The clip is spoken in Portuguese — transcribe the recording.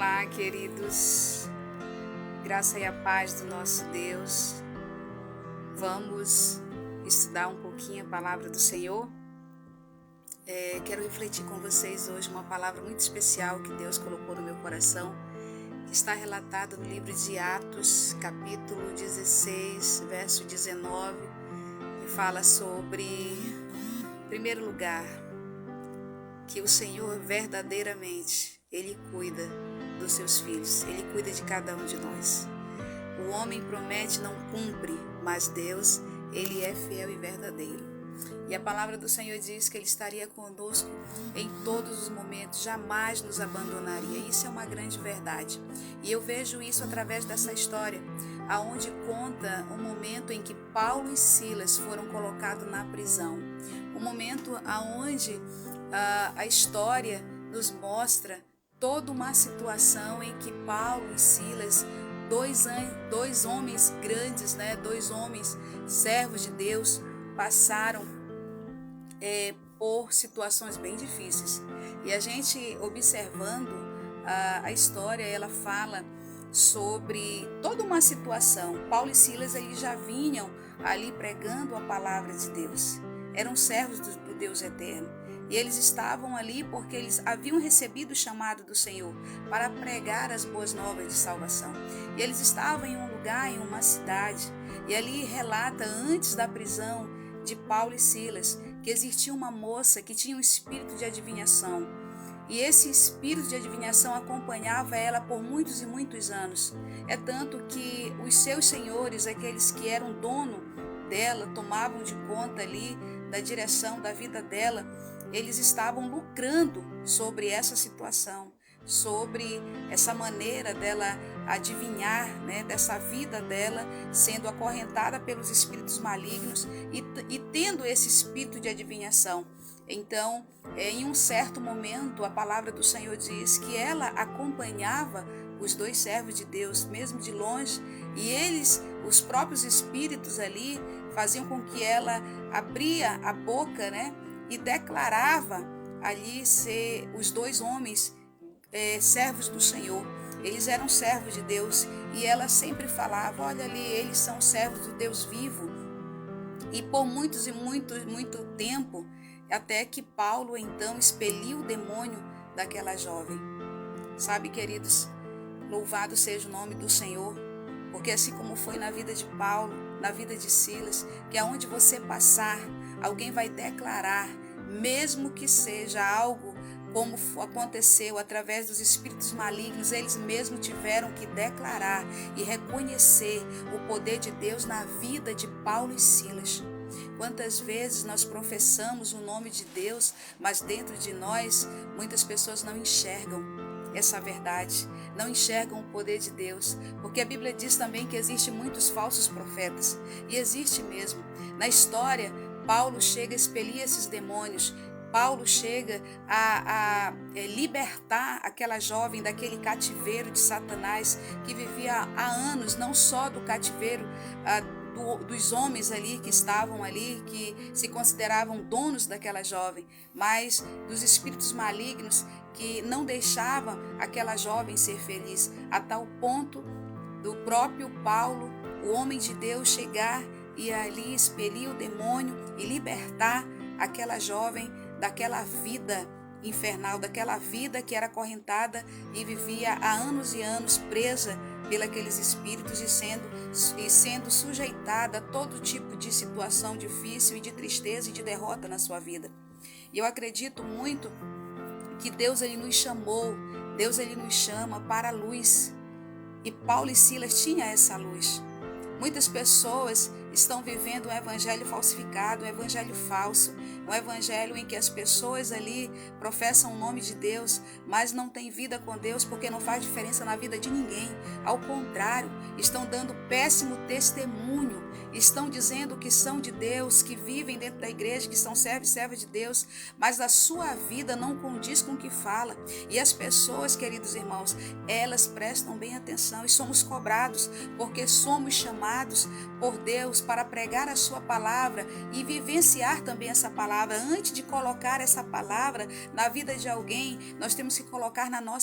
Olá, queridos, graça e a paz do nosso Deus. Vamos estudar um pouquinho a palavra do Senhor. Quero refletir com vocês hoje uma palavra muito especial que Deus colocou no meu coração, que está relatada no livro de Atos, capítulo 16, verso 19, que fala sobre, em primeiro lugar, que o Senhor verdadeiramente, Ele cuida dos seus filhos, Ele cuida de cada um de nós. O homem promete, não cumpre, mas Deus, Ele é fiel e verdadeiro. E a palavra do Senhor diz que Ele estaria conosco em todos os momentos, jamais nos abandonaria. Isso é uma grande verdade. E eu vejo isso através dessa história, aonde conta um momento em que Paulo e Silas foram colocados na prisão. Um momento aonde a história nos mostra toda uma situação em que Paulo e Silas, dois homens grandes, dois homens servos de Deus, passaram por situações bem difíceis. E a gente observando a história, ela fala sobre toda uma situação. Paulo e Silas, eles já vinham ali pregando a palavra de Deus. Eram servos do Deus eterno. E eles estavam ali porque eles haviam recebido o chamado do Senhor para pregar as boas novas de salvação. E eles estavam em um lugar, em uma cidade, e ali relata, antes da prisão de Paulo e Silas, que existia uma moça que tinha um espírito de adivinhação. E esse espírito de adivinhação acompanhava ela por muitos e muitos anos. É tanto que os seus senhores, aqueles que eram dono dela, tomavam de conta ali da direção da vida dela, eles estavam lucrando sobre essa situação, sobre essa maneira dela adivinhar, dessa vida dela sendo acorrentada pelos espíritos malignos e tendo esse espírito de adivinhação. Então, em um certo momento, a palavra do Senhor diz que ela acompanhava os dois servos de Deus, mesmo de longe, e eles, os próprios espíritos ali, faziam com que ela abria a boca, e declarava ali ser os dois homens servos do Senhor. Eles eram servos de Deus e ela sempre falava: olha ali, eles são servos do Deus vivo. E por muito tempo, até que Paulo então expeliu o demônio daquela jovem. Sabe, queridos, louvado seja o nome do Senhor, porque assim como foi na vida de Paulo, na vida de Silas, que aonde você passar, alguém vai declarar, mesmo que seja algo como aconteceu através dos espíritos malignos, eles mesmos tiveram que declarar e reconhecer o poder de Deus na vida de Paulo e Silas. Quantas vezes nós professamos o nome de Deus, mas dentro de nós muitas pessoas não enxergam essa verdade, não enxergam o poder de Deus, porque a Bíblia diz também que existem muitos falsos profetas, e existe mesmo. Na história, Paulo chega a expelir esses demônios, Paulo chega a libertar aquela jovem daquele cativeiro de Satanás que vivia há anos, não só do cativeiro dos homens ali que estavam ali, que se consideravam donos daquela jovem, mas dos espíritos malignos que não deixavam aquela jovem ser feliz, a tal ponto do próprio Paulo, o homem de Deus, chegar e ali expelir o demônio e libertar aquela jovem daquela vida infernal, daquela vida que era acorrentada e vivia há anos e anos presa pelos espíritos e sendo sujeitada a todo tipo de situação difícil e de tristeza e de derrota na sua vida. E eu acredito muito que Deus, Ele nos chamou, Deus, Ele nos chama para a luz. E Paulo e Silas tinham essa luz. Muitas pessoas estão vivendo um evangelho falsificado, um evangelho falso, um evangelho em que as pessoas ali professam o nome de Deus, mas não têm vida com Deus porque não faz diferença na vida de ninguém. Ao contrário, estão dando péssimo testemunho, estão dizendo que são de Deus, que vivem dentro da igreja, que são servos e servas de Deus, mas a sua vida não condiz com o que fala. E as pessoas, queridos irmãos, elas prestam bem atenção e somos cobrados, porque somos chamados por Deus para pregar a sua palavra e vivenciar também essa palavra. Antes de colocar essa palavra na vida de alguém, nós temos que colocar na nossa